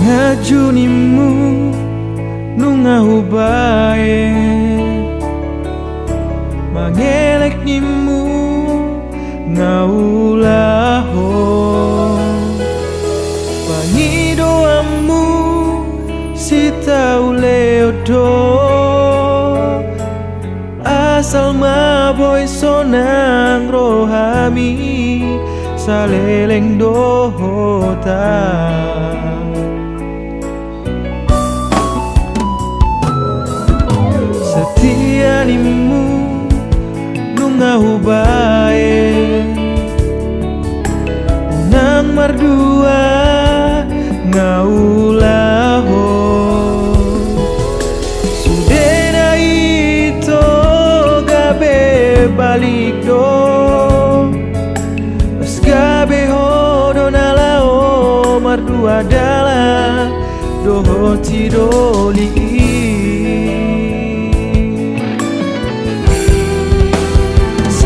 ngajunimu nungahubae mangelek nimu ngaulaho pangidoamu sitauleodo asal maboy sonang rohami saleleng dohota setia nimu nungahubae nang mardua ngaulaho sudena ito gabe balik do gabe hodo nalao mardua dala doho tidoli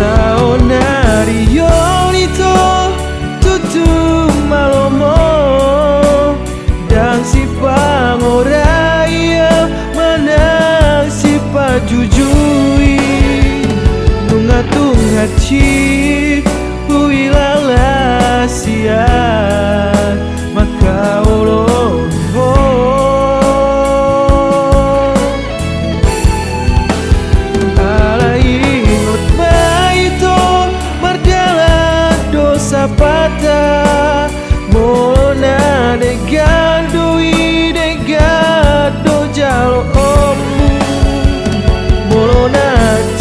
saonari yonito tutu malomo dan si pangoraya manang si pajujui nungatung hati huilala sian maka olo sapata molona de gandui de gado jalo omu molona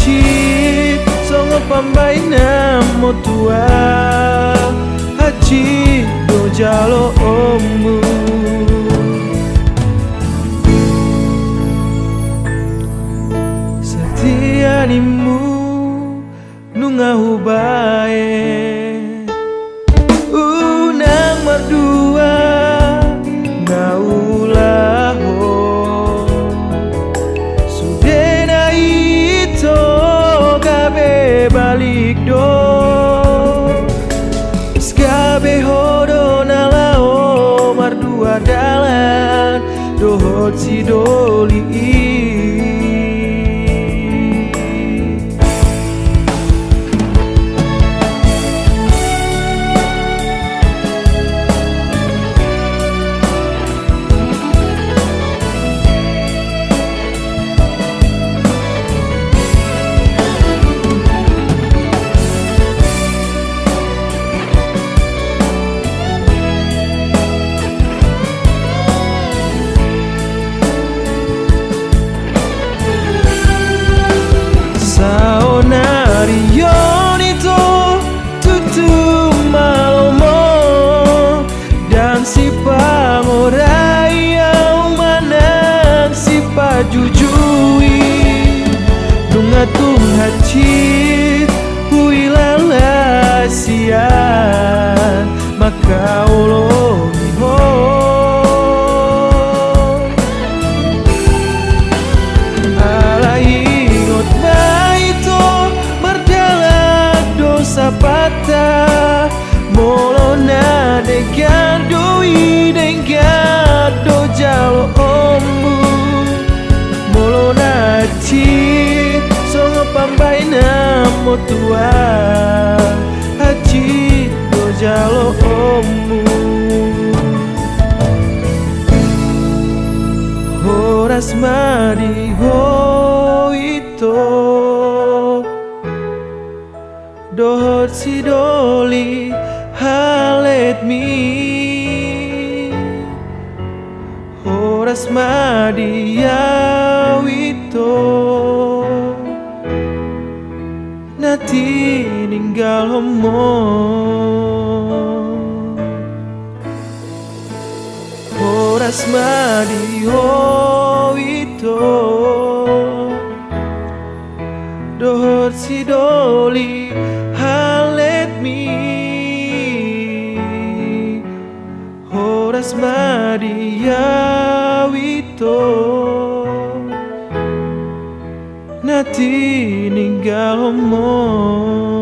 ci songo pambai namo tua haji do jalo omu setia nimu nungahubae mardua ngaulaho sudena ito gabe balik do gabe hodo nalao mardua dalan dohot sidoli Yonito tutu malomo dan si pangoraya manang si pajujui nungatung hati huilala sian maka ulo miho sapata molona de gandui de gado jalo omu molona ci songo pambai namo tua haji do jalo omu horas mari ho ito dohot sidoli halet mi horas madiawito nati ninggal homo horas madiawito dohot sidoli halet mi horas madiawito nati ninggal homo